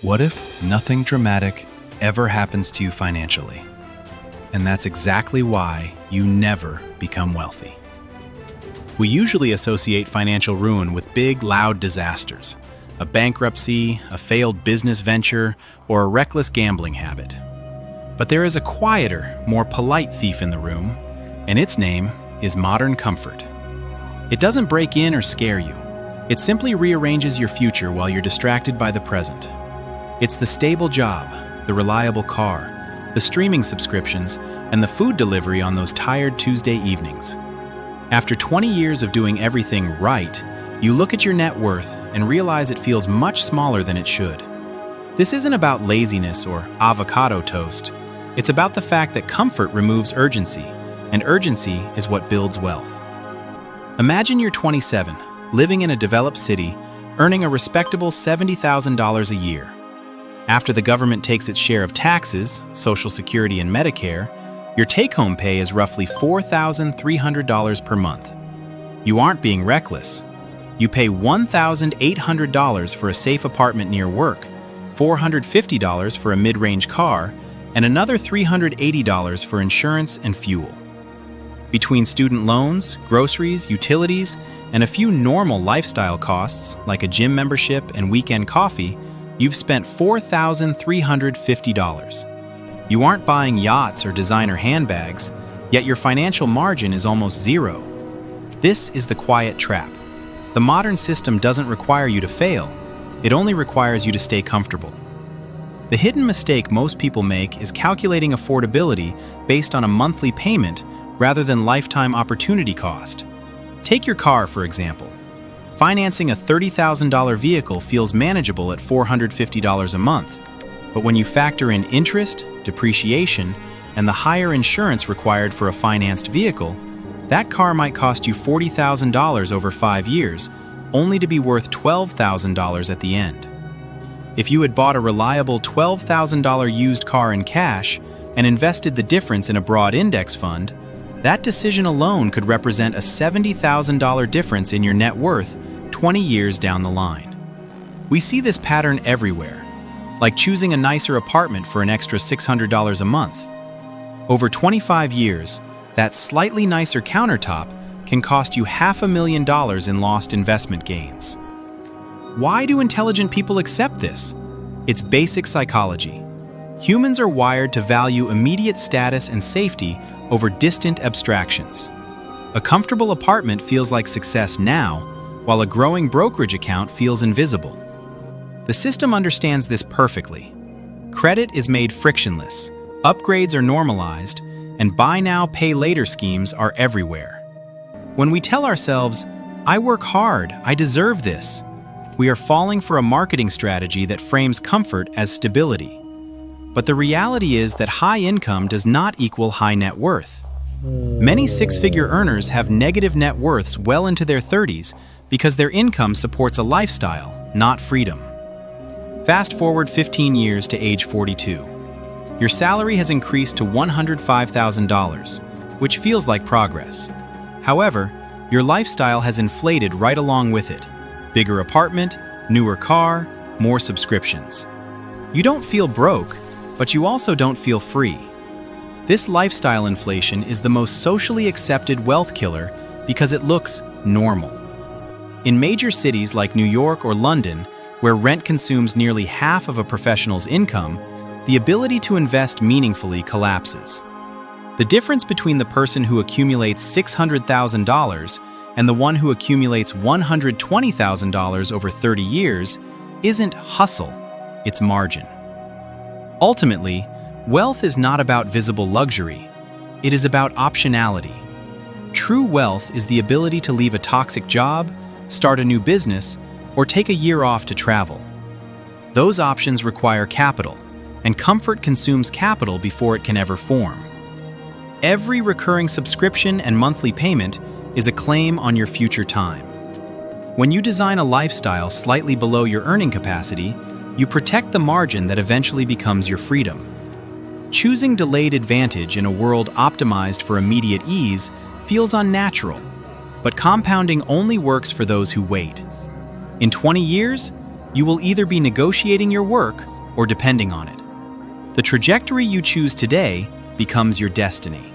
What if nothing dramatic ever happens to you financially? And that's exactly why you never become wealthy. We usually associate financial ruin with big, loud disasters, a bankruptcy, a failed business venture, or a reckless gambling habit. But there is a quieter, more polite thief in the room, and its name is modern comfort. It doesn't break in or scare you. It simply rearranges your future while you're distracted by the present. It's the stable job, the reliable car, the streaming subscriptions, and the food delivery on those tired Tuesday evenings. After 20 years of doing everything right, you look at your net worth and realize it feels much smaller than it should. This isn't about laziness or avocado toast. It's about the fact that comfort removes urgency, and urgency is what builds wealth. Imagine you're 27, living in a developed city, earning a respectable $70,000 a year. After the government takes its share of taxes, Social Security and Medicare, your take-home pay is roughly $4,300 per month. You aren't being reckless. You pay $1,800 for a safe apartment near work, $450 for a mid-range car, and another $380 for insurance and fuel. Between student loans, groceries, utilities, and a few normal lifestyle costs like a gym membership and weekend coffee, you've spent $4,350. You aren't buying yachts or designer handbags, yet your financial margin is almost zero. This is the quiet trap. The modern system doesn't require you to fail. It only requires you to stay comfortable. The hidden mistake most people make is calculating affordability based on a monthly payment rather than lifetime opportunity cost. Take your car, for example. Financing a $30,000 vehicle feels manageable at $450 a month, but when you factor in interest, depreciation, and the higher insurance required for a financed vehicle, that car might cost you $40,000 over 5 years, only to be worth $12,000 at the end. If you had bought a reliable $12,000 used car in cash and invested the difference in a broad index fund, that decision alone could represent a $70,000 difference in your net worth 20 years down the line. We see this pattern everywhere, like choosing a nicer apartment for an extra $600 a month. Over 25 years, that slightly nicer countertop can cost you $500,000 in lost investment gains. Why do intelligent people accept this? It's basic psychology. Humans are wired to value immediate status and safety over distant abstractions. A comfortable apartment feels like success now, while a growing brokerage account feels invisible. The system understands this perfectly. Credit is made frictionless, upgrades are normalized, and buy now, pay later schemes are everywhere. When we tell ourselves, "I work hard, I deserve this," we are falling for a marketing strategy that frames comfort as stability. But the reality is that high income does not equal high net worth. Many six-figure earners have negative net worths well into their 30s because their income supports a lifestyle, not freedom. Fast forward 15 years to age 42. Your salary has increased to $105,000, which feels like progress. However, your lifestyle has inflated right along with it. Bigger apartment, newer car, more subscriptions. You don't feel broke, but you also don't feel free. This lifestyle inflation is the most socially accepted wealth killer because it looks normal. In major cities like New York or London, where rent consumes nearly half of a professional's income, the ability to invest meaningfully collapses. The difference between the person who accumulates $600,000 and the one who accumulates $120,000 over 30 years isn't hustle, it's margin. Ultimately, wealth is not about visible luxury. It is about optionality. True wealth is the ability to leave a toxic job, start a new business, or take a year off to travel. Those options require capital, and comfort consumes capital before it can ever form. Every recurring subscription and monthly payment is a claim on your future time. When you design a lifestyle slightly below your earning capacity, you protect the margin that eventually becomes your freedom. Choosing delayed advantage in a world optimized for immediate ease feels unnatural, but compounding only works for those who wait. In 20 years, You will either be negotiating your work or depending on it. The trajectory you choose today becomes your destiny.